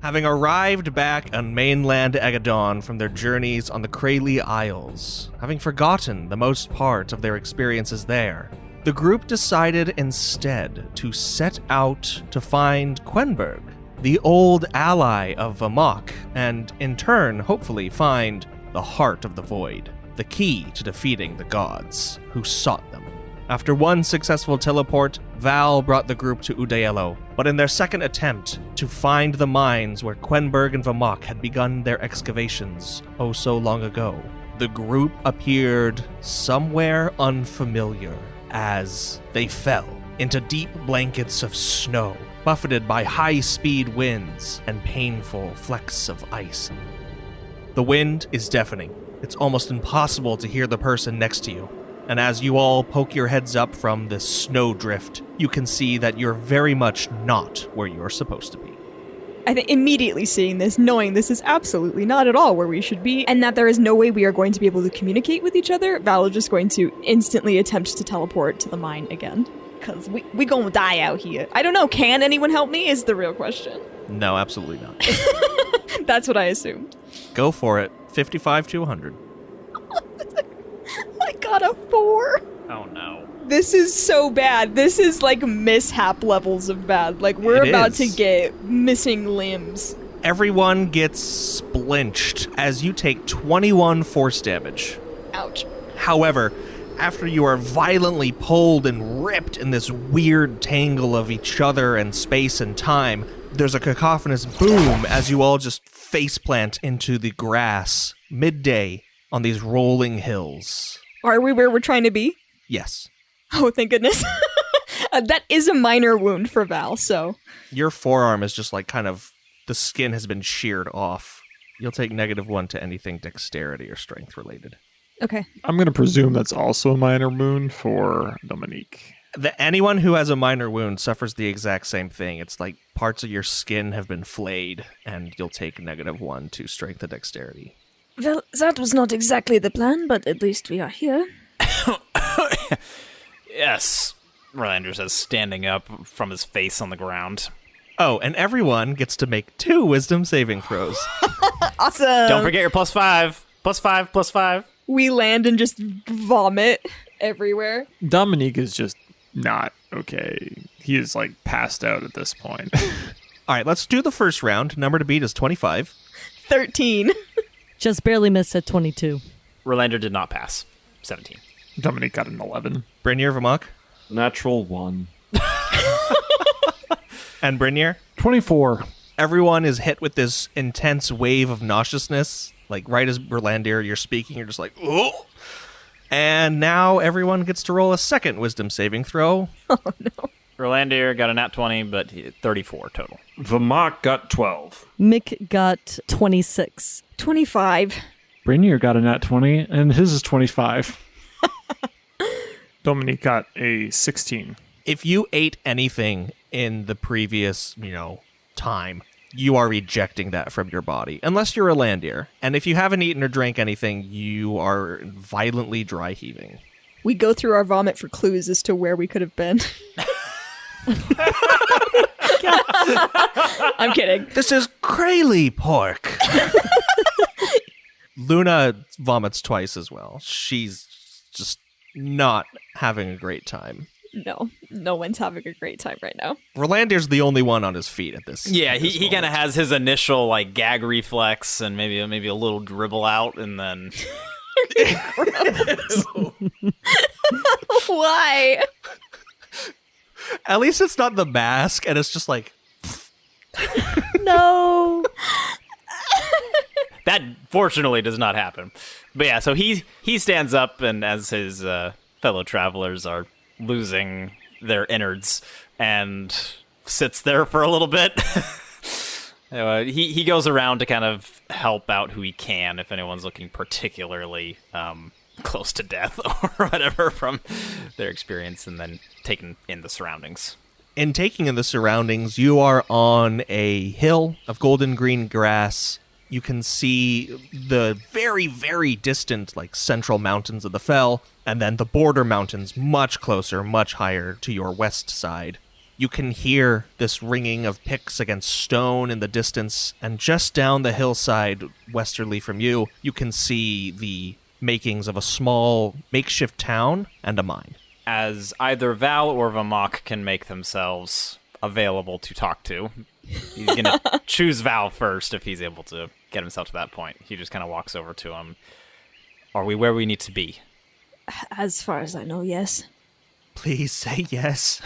Having arrived back on mainland Aegedon from their journeys on the Kraeli Isles, having forgotten the most part of their experiences there, the group decided instead to set out to find Quenberg, the old ally of Vamahk, and in turn, hopefully, find the heart of the void, the key to defeating the gods who sought them. After one successful teleport, Val brought the group to Udayelo, but in their second attempt to find the mines where Quenberg and Vamahk had begun their excavations oh so long ago, the group appeared somewhere unfamiliar as they fell into deep blankets of snow, buffeted by high-speed winds and painful flecks of ice. The wind is deafening. It's almost impossible to hear the person next to you. And as you all poke your heads up from this snowdrift, you can see that you're very much not where you're supposed to be. I think immediately seeing this, knowing this is absolutely not at all where we should be, and that there is no way we are going to be able to communicate with each other, Val is just going to instantly attempt to teleport to the mine again. Because we gonna die out here. I don't know, can anyone help me is the real question. No, absolutely not. That's what I assumed. Go for it. 55 to 100. I got a 4. Oh no. This is so bad. This is like mishap levels of bad. Like we're about to get missing limbs. Everyone gets splinched as you take 21 force damage. Ouch. However, after you are violently pulled and ripped in this weird tangle of each other and space and time, there's a cacophonous boom as you all just faceplant into the grass midday on these rolling hills. Are we where we're trying to be? Yes. Oh, thank goodness. That is a minor wound for Val, so. Your forearm is just like kind of, the skin has been sheared off. You'll take -1 to anything dexterity or strength related. Okay. I'm going to presume that's also a minor wound for Dominique. Anyone who has a minor wound suffers the exact same thing. It's like parts of your skin have been flayed, and you'll take -1 to strength and dexterity. Well, that was not exactly the plan, but at least we are here. Yes, Rolander says, standing up from his face on the ground. Oh, and everyone gets to make 2 wisdom saving throws. Awesome. Don't forget your +5. +5, +5. We land and just vomit everywhere. Dominique is just not okay. He is like passed out at this point. All right, let's do the first round. Number to beat is 25. 13. Just barely missed at 22. Rolander did not pass. 17. Dominique got an 11. Brynir, Vamahk, Natural 1. and Brynir. 24. Everyone is hit with this intense wave of nauseousness. Like right as Rolandir, you're speaking, you're just like, oh. And now everyone gets to roll a second wisdom saving throw. Oh, no. Rolandir got a nat 20, but 34 total. Vamahk got 12. Mick got 26. 25. Brynir got a nat 20, and his is 25. Dominique got a 16. If you ate anything in the previous, time, you are rejecting that from your body, unless you're a Landir. And if you haven't eaten or drank anything, you are violently dry heaving. We go through our vomit for clues as to where we could have been. I'm kidding. This is Kraeli pork. Luna vomits twice as well. She's just not having a great time. No one's having a great time right now. Rolandir's the only one on his feet at this. Yeah, at this he kind of has his initial like gag reflex and maybe a little dribble out, and then Why? At least it's not the mask, and it's just like No. that fortunately does not happen. But yeah, so he stands up, and as his fellow travelers are losing their innards, and sits there for a little bit. He goes around to kind of help out who he can if anyone's looking particularly close to death or whatever from their experience, and then taking in the surroundings. In taking in the surroundings, you are on a hill of golden green grass. You can see the very, very distant, central mountains of the Fell, and then the border mountains much closer, much higher to your west side. You can hear this ringing of picks against stone in the distance, and just down the hillside westerly from you, you can see the makings of a small makeshift town and a mine. As either Val or Vamahk can make themselves available to talk to, he's going to choose Val first if he's able to get himself to that point. He just kind of walks over to him. Are we where we need to be? As far as I know, yes. Please say yes.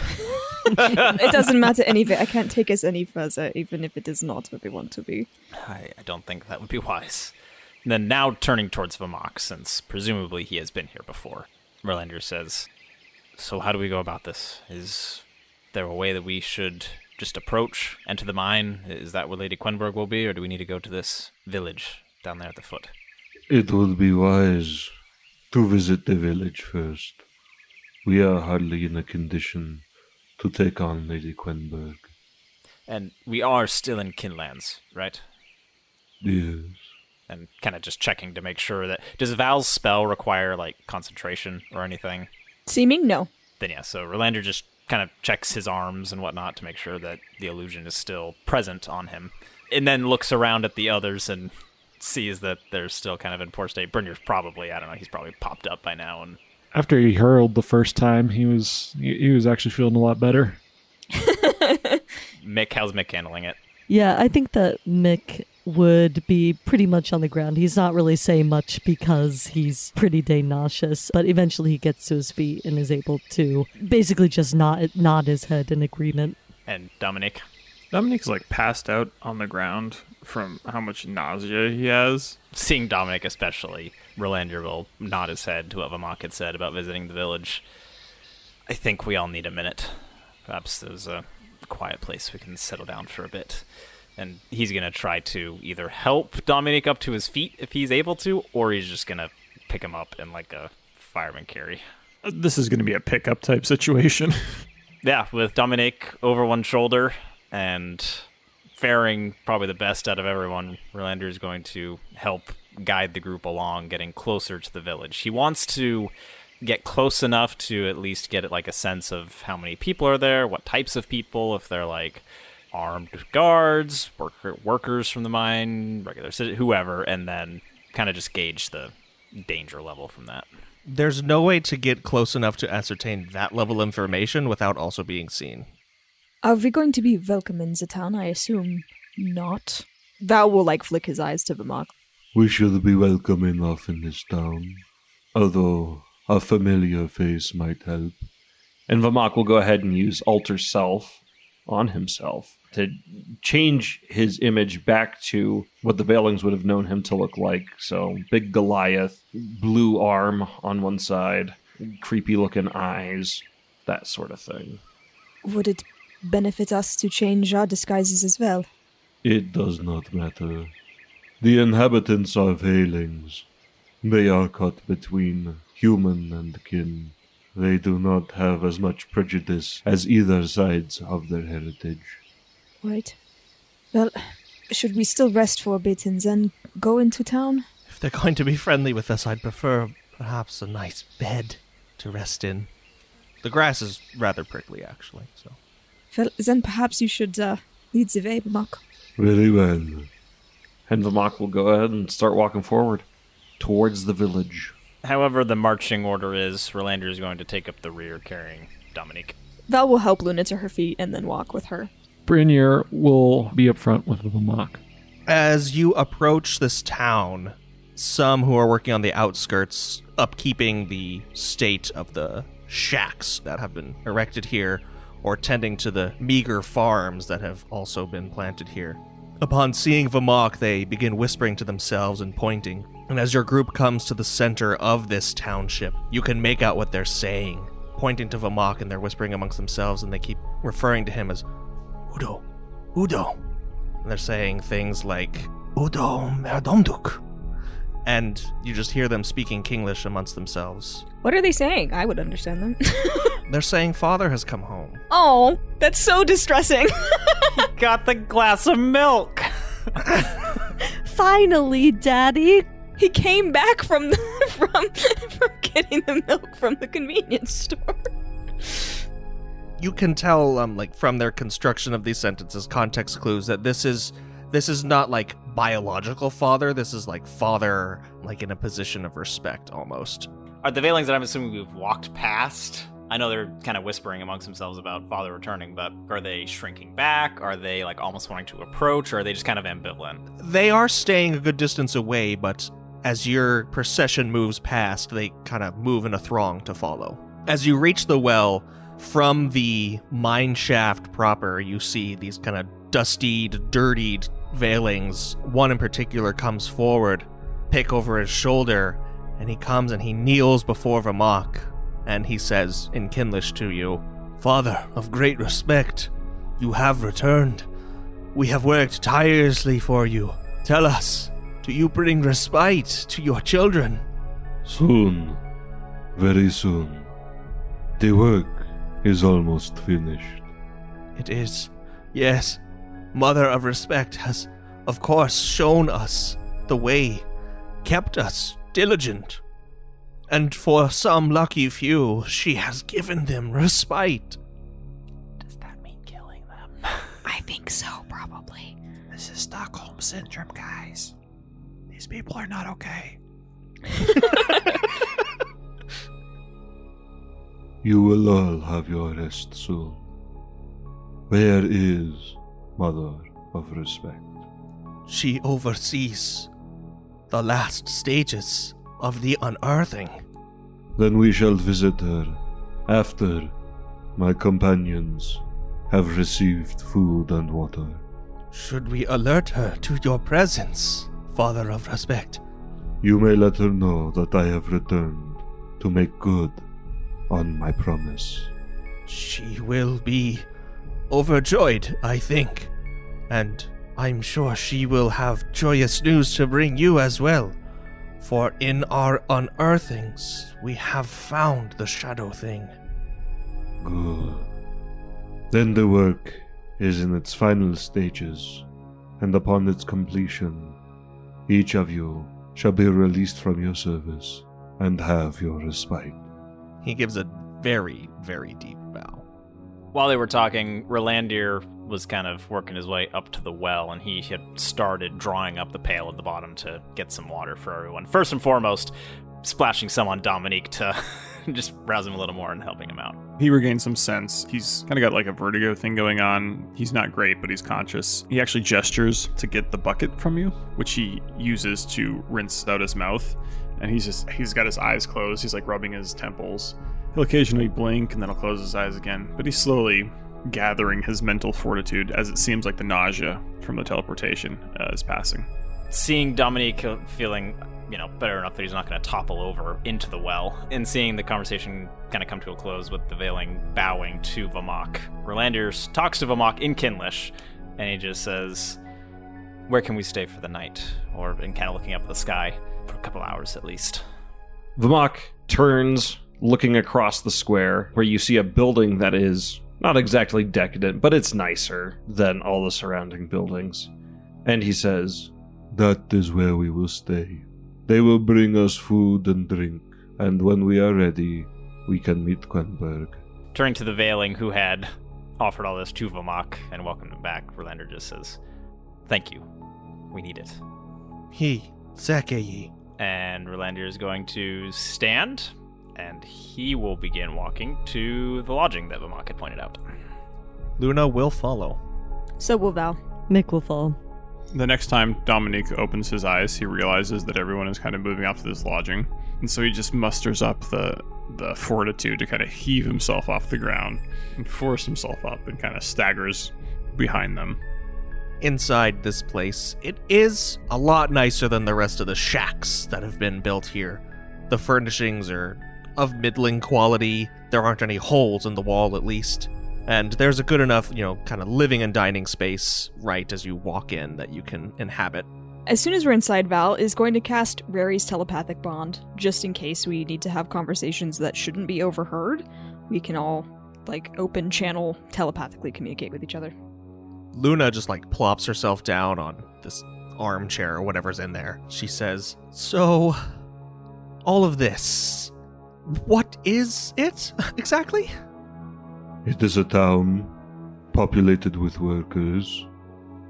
It doesn't matter anyway. I can't take us any further, even if it is not where we want to be. I don't think that would be wise. And then now turning towards Vamahk, since presumably he has been here before, Merlander says, so how do we go about this? Is there a way that we should just approach, enter the mine? Is that where Lady Quenberg will be, or do we need to go to this village down there at the foot? It would be wise to visit the village first. We are hardly in a condition to take on Lady Quenberg. And we are still in Kinlands, right? Yes. And kind of just checking to make sure that... Does Val's spell require, like, concentration or anything? Seeming? No. Then yeah, so Relander just kind of checks his arms and whatnot to make sure that the illusion is still present on him. And then looks around at the others and sees that they're still kind of in poor state. Brynjar's probably, I don't know, he's probably popped up by now. And After he hurled the first time, he was actually feeling a lot better. Mick, how's Mick handling it? Yeah, I think that Mick would be pretty much on the ground. He's not really saying much because he's pretty dang nauseous, but eventually he gets to his feet and is able to basically just nod his head in agreement. And Dominic? Dominic's like passed out on the ground from how much nausea he has. Seeing Dominic especially, Relander will nod his head to what Vamahk had said about visiting the village. I think we all need a minute. Perhaps there's a quiet place we can settle down for a bit. And he's going to try to either help Dominic up to his feet if he's able to, or he's just going to pick him up in like a fireman carry. This is going to be a pickup type situation. Yeah, with Dominic over one shoulder and faring probably the best out of everyone, Relander is going to help guide the group along, getting closer to the village. He wants to get close enough to at least get like a sense of how many people are there, what types of people, if they're like armed guards, workers from the mine, regular citizens, whoever, and then kind of just gauge the danger level from that. There's no way to get close enough to ascertain that level of information without also being seen. Are we going to be welcome in the town? I assume not. Val will flick his eyes to Vamahk. We should be welcome enough in this town, although a familiar face might help. And Vamahk will go ahead and use Alter Self on himself to change his image back to what the Veilings would have known him to look like. So, big Goliath, blue arm on one side, creepy-looking eyes, that sort of thing. Would it benefit us to change our disguises as well? It does not matter. The inhabitants are Veilings. They are caught between human and kin. They do not have as much prejudice as either sides of their heritage. Right. Well, should we still rest for a bit and then go into town? If they're going to be friendly with us, I'd prefer perhaps a nice bed to rest in. The grass is rather prickly, actually, so... Well, then perhaps you should lead the way, Vamahk. Very well. And Vamahk will go ahead and start walking forward towards the village. However the marching order is, Relander is going to take up the rear carrying Dominic. Val will help Luna to her feet and then walk with her. Brynjar will be up front with Vamahk. As you approach this town, some who are working on the outskirts, upkeeping the state of the shacks that have been erected here, or tending to the meager farms that have also been planted here. Upon seeing Vamahk, they begin whispering to themselves and pointing. And as your group comes to the center of this township, you can make out what they're saying, pointing to Vamahk, and they're whispering amongst themselves, and they keep referring to him as Udo, Udo. And they're saying things like Udo Merdomduk. And you just hear them speaking Kinglish amongst themselves. What are they saying? I would understand them. They're saying father has come home. Oh, that's so distressing. Got the glass of milk! Finally, Daddy! He came back from getting the milk from the convenience store. You can tell, like, from their construction of these sentences, context clues, that this is not, like, biological father. This is, like, father, like, in a position of respect, almost. Are the Veilings that I'm assuming we've walked past? I know they're kind of whispering amongst themselves about father returning, but are they shrinking back? Are they, like, almost wanting to approach, or are they just kind of ambivalent? They are staying a good distance away, but as your procession moves past, they kind of move in a throng to follow. As you reach the well, from the mine shaft proper, you see these kind of dustied, dirtied Veilings. One in particular comes forward, pick over his shoulder, and he comes and he kneels before Vamahk, and he says in Kinlish to you, "Father of great respect, you have returned. We have worked tirelessly for you. Tell us, do you bring respite to your children?" Soon. Very soon. The work is almost finished. It is. Yes. Mother of Respect has, of course, shown us the way, kept us diligent. And for some lucky few, she has given them respite. Does that mean killing them? I think so, probably. This is Stockholm Syndrome, guys. These people are not okay. You will all have your rest soon. Where is Mother of Respect? She oversees the last stages of the unearthing. Then we shall visit her after my companions have received food and water. Should we alert her to your presence, Father of Respect? You may let her know that I have returned to make good on my promise. She will be overjoyed, I think. And I'm sure she will have joyous news to bring you as well. For in our unearthings, we have found the shadow thing. Good. Then the work is in its final stages, and upon its completion, each of you shall be released from your service and have your respite. He gives a very, very deep bow. While they were talking, Rolandir was kind of working his way up to the well, and he had started drawing up the pail at the bottom to get some water for everyone. First and foremost, splashing some on Dominique to just rouse him a little more and helping him out. He regained some sense. He's kind of got like a vertigo thing going on. He's not great, but he's conscious. He actually gestures to get the bucket from you, which he uses to rinse out his mouth. And he's got his eyes closed. He's like rubbing his temples. He'll occasionally blink and then he'll close his eyes again. But he's slowly gathering his mental fortitude as it seems like the nausea from the teleportation is passing. Seeing Dominique feeling, better enough that he's not going to topple over into the well, and seeing the conversation kind of come to a close with the Veiling bowing to Vamahk, Rolandir talks to Vamahk in Kinlish, and he just says, "Where can we stay for the night?" And kind of looking up at the sky for a couple hours at least. Vamahk turns, looking across the square, where you see a building that is not exactly decadent, but it's nicer than all the surrounding buildings. And he says, "That is where we will stay. They will bring us food and drink, and when we are ready, we can meet Quenberg." Turning to the Veiling who had offered all this to Vamahk and welcomed him back, Rolandir just says, "Thank you. We need it." Zekeyi. And Rolandir is going to stand, and he will begin walking to the lodging that Vamahk had pointed out. Luna will follow. So will Val. Mick will fall. The next time Dominique opens his eyes, he realizes that everyone is kind of moving off to this lodging. And so he just musters up the fortitude to kind of heave himself off the ground and force himself up and kind of staggers behind them. Inside this place, it is a lot nicer than the rest of the shacks that have been built here. The furnishings are of middling quality. There aren't any holes in the wall, at least. And there's a good enough, kind of living and dining space right as you walk in that you can inhabit. As soon as we're inside, Val is going to cast Rary's telepathic bond, just in case we need to have conversations that shouldn't be overheard. We can all, open channel telepathically communicate with each other. Luna just, plops herself down on this armchair or whatever's in there. She says, "So, all of this, what is it exactly?" It is a town populated with workers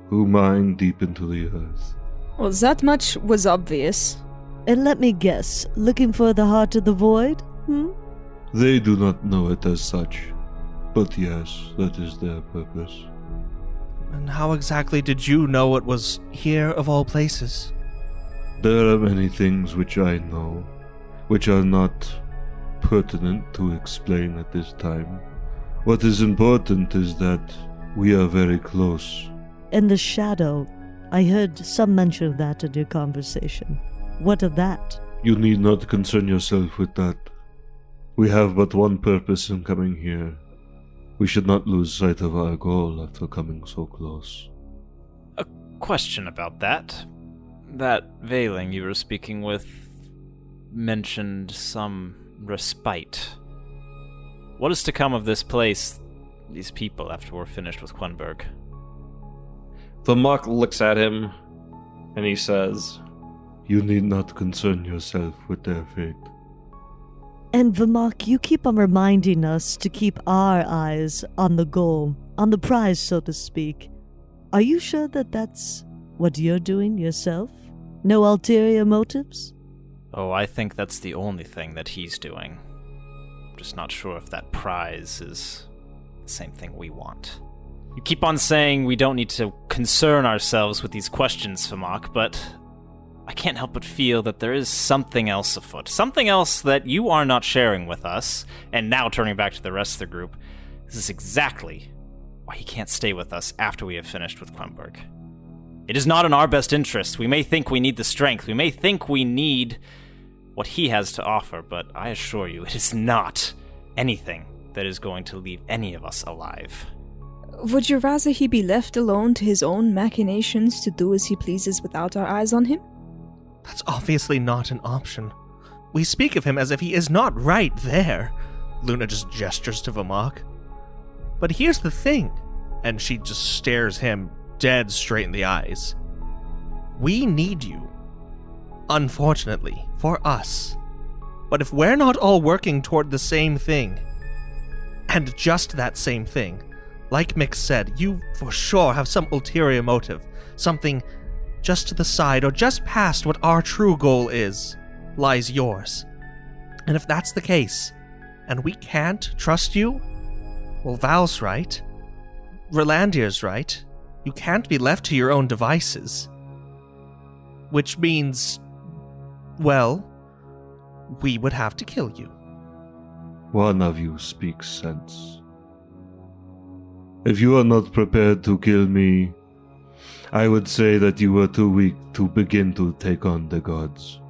who mine deep into the earth. Well, that much was obvious. And let me guess, looking for the heart of the void? They do not know it as such, but yes, that is their purpose. And how exactly did you know it was here of all places? There are many things which I know, which are not pertinent to explain at this time. What is important is that we are very close. And the shadow. I heard some mention of that in your conversation. What of that? You need not concern yourself with that. We have but one purpose in coming here. We should not lose sight of our goal after coming so close. A question about that. That Veiling you were speaking with mentioned some respite. What is to come of this place, these people, after we're finished with Quenberg? Vamahk looks at him and he says, You need not concern yourself with their fate. And Vamahk, you keep on reminding us to keep our eyes on the goal, on the prize, so to speak. Are you sure that that's what you're doing yourself? No ulterior motives? Oh, I think that's the only thing that he's doing. I'm just not sure if that prize is the same thing we want. You keep on saying we don't need to concern ourselves with these questions, Vamahk, but I can't help but feel that there is something else afoot. Something else that you are not sharing with us. And now turning back to the rest of the group, this is exactly why he can't stay with us after we have finished with Quenberg. It is not in our best interest. We may think we need the strength. We may think we need what he has to offer, but I assure you, it is not anything that is going to leave any of us alive. Would you rather he be left alone to his own machinations to do as he pleases without our eyes on him? That's obviously not an option. We speak of him as if he is not right there. Luna just gestures to Vamahk. But here's the thing, and she just stares him dead straight in the eyes. We need you. Unfortunately, for us. But if we're not all working toward the same thing, and just that same thing, like Mick said, you for sure have some ulterior motive, something just to the side or just past what our true goal is, lies yours. And if that's the case, and we can't trust you, well, Val's right. Rolandir's right. You can't be left to your own devices. Which means, well, we would have to kill you. One of you speaks sense. If you are not prepared to kill me, I would say that you are too weak to begin to take on the gods.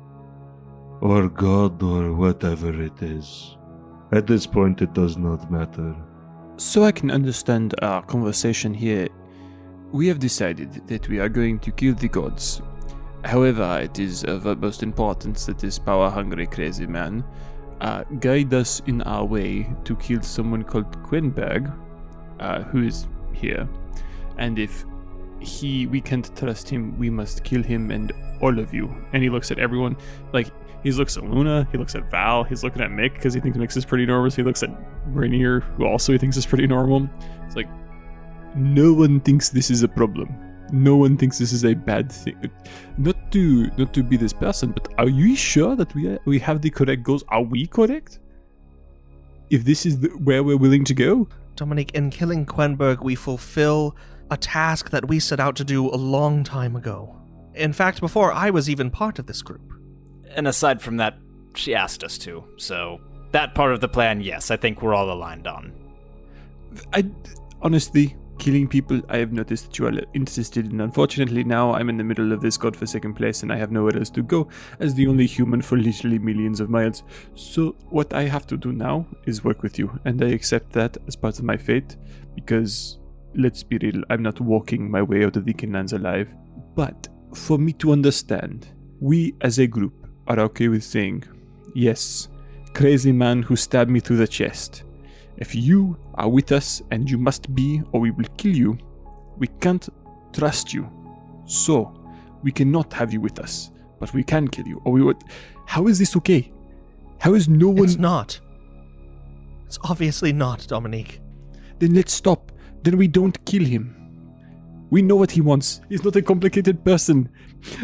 Or God, or whatever it is. At this point, it does not matter. So I can understand our conversation here. We have decided that we are going to kill the gods. However, it is of utmost importance that this power-hungry crazy man guide us in our way to kill someone called Quenberg, who is here. And if we can't trust him, we must kill him and all of you. And he looks at everyone, like, he looks at Luna, he looks at Val, he's looking at Mick because he thinks Mick is pretty normal. He looks at Rainier, who also he thinks is pretty normal. It's like, no one thinks this is a problem. No one thinks this is a bad thing. Not to be this person, but are you sure that we have the correct goals? Are we correct? If this is where we're willing to go? Dominic, in killing Quenberg, we fulfill a task that we set out to do a long time ago. In fact, before I was even part of this group. And aside from that, she asked us to, so that part of the plan, yes, I think we're all aligned on. Honestly, killing people, I have noticed that you are interested in. Unfortunately, now I'm in the middle of this godforsaken place and I have nowhere else to go as the only human for literally millions of miles. So what I have to do now is work with you, and I accept that as part of my fate, because let's be real, I'm not walking my way out of the Kinlands alive. But for me to understand, we as a group are okay with saying, yes, crazy man who stabbed me through the chest. If you are with us, and you must be, or we will kill you, we can't trust you. So, we cannot have you with us, but we can kill you, or we would... How is this okay? How is no one... It's not. It's obviously not, Dominique. then let's stop. Then we don't kill him. We know what he wants. He's not a complicated person.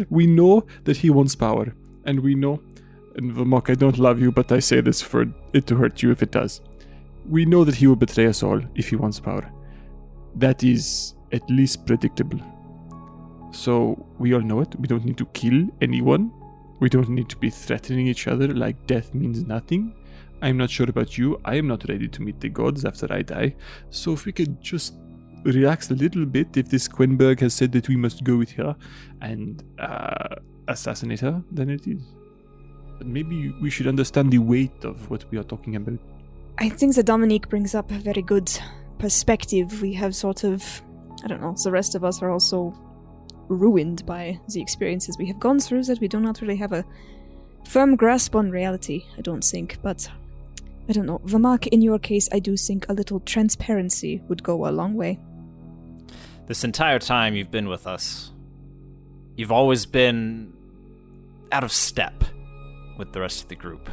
We know that he wants power. And we know, and Vamahk, I don't love you, but I say this for it to hurt you if it does. We know that he will betray us all if he wants power. That is at least predictable. So we all know it. We don't need to kill anyone. We don't need to be threatening each other like death means nothing. I'm not sure about you. I am not ready to meet the gods after I die. So if we could just relax a little bit, if this Quenberg has said that we must go with her and assassinate her, then it is. But maybe we should understand the weight of what we are talking about. I think that Dominique brings up a very good perspective. We have sort of, I don't know, the rest of us are also ruined by the experiences we have gone through, that we do not really have a firm grasp on reality, I don't think. But I don't know. Vamahk, in your case, I do think a little transparency would go a long way. This entire time you've been with us, you've always been out of step with the rest of the group.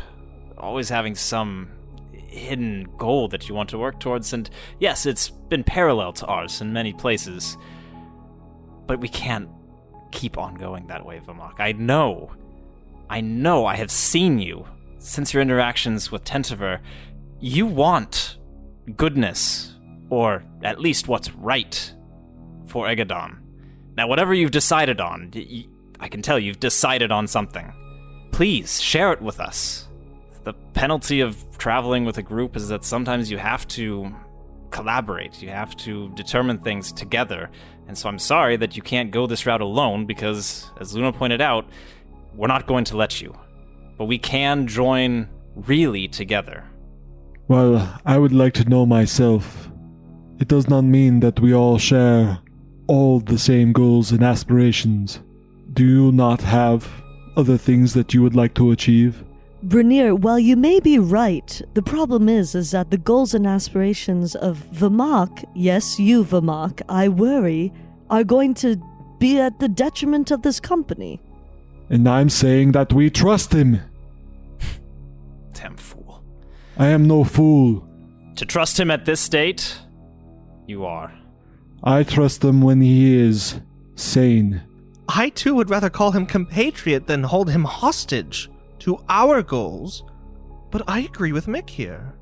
Always having some hidden goal that you want to work towards, and yes, it's been parallel to ours in many places. But we can't keep on going that way, Vamahk. I know, I have seen you. Since your interactions with Tentiver, you want goodness, or at least what's right for Aegedon. Now, whatever you've decided on, I can tell you've decided on something. Please, share it with us. The penalty of traveling with a group is that sometimes you have to collaborate, you have to determine things together, and so I'm sorry that you can't go this route alone, because, as Luna pointed out, we're not going to let you. But we can join really together. Well, I would like to know myself. It does not mean that we all share all the same goals and aspirations. Do you not have other things that you would like to achieve? Brunier, while you may be right, the problem is that the goals and aspirations of Vamahk, yes, you Vamahk, I worry, are going to be at the detriment of this company. And I'm saying that we trust him. Damn fool. I am no fool. To trust him at this state, you are. I trust him when he is sane. I too would rather call him compatriot than hold him hostage to our goals. But I agree with Mick here.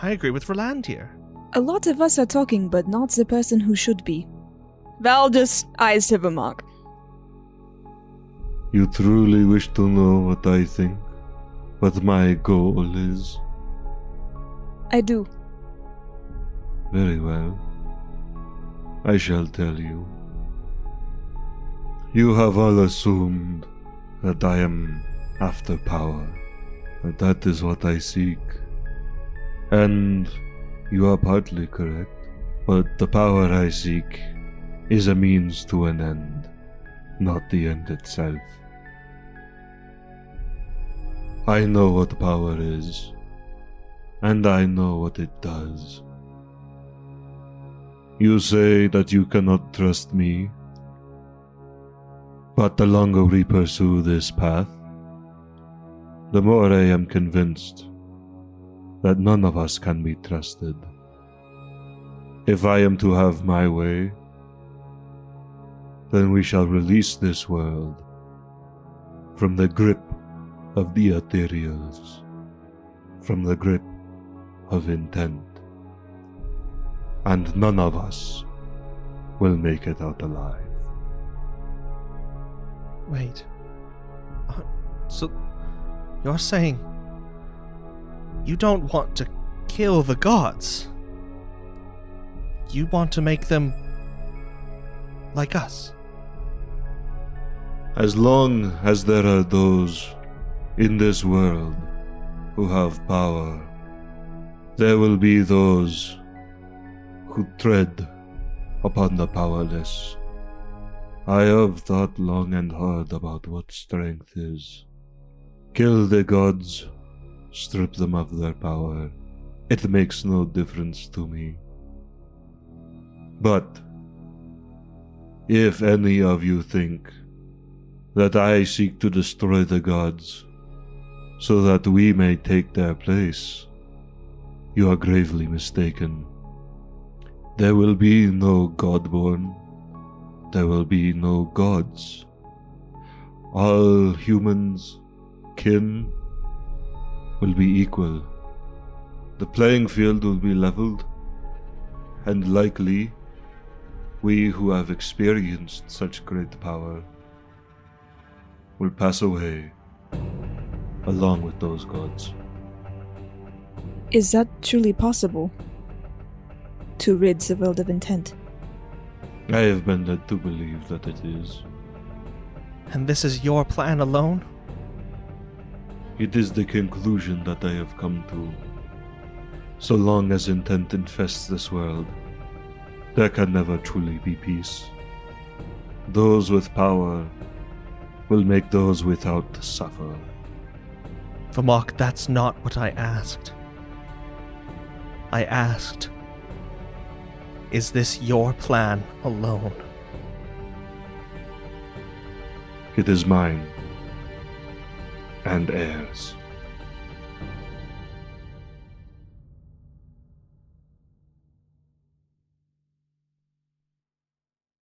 I agree with Roland here. A lot of us are talking, but not the person who should be. Val just eyes to Vamahk. You truly wish to know what I think? What my goal is? I do. Very well. I shall tell you. You have all assumed that I am after power, and that is what I seek. And you are partly correct, but the power I seek is a means to an end, not the end itself. I know what power is, and I know what it does. You say that you cannot trust me, but the longer we pursue this path, the more I am convinced that none of us can be trusted. If I am to have my way, then we shall release this world from the grip of the ethereals, from the grip of intent, and none of us will make it out alive. Wait. So, you're saying you don't want to kill the gods? You want to make them like us? As long as there are those in this world who have power, there will be those who tread upon the powerless. I have thought long and hard about what strength is. Kill the gods, strip them of their power. It makes no difference to me. But if any of you think that I seek to destroy the gods so that we may take their place, you are gravely mistaken. There will be no Godborn. There will be no gods. All humans, kin, will be equal. The playing field will be leveled, and likely, we who have experienced such great power will pass away along with those gods. Is that truly possible? To rid the world of intent? I have been led to believe that it is. And this is your plan alone? It is the conclusion that I have come to. So long as intent infests this world, there can never truly be peace. Those with power will make those without suffer. Vamahk, that's not what I asked. I asked, is this your plan alone? It is mine and heirs.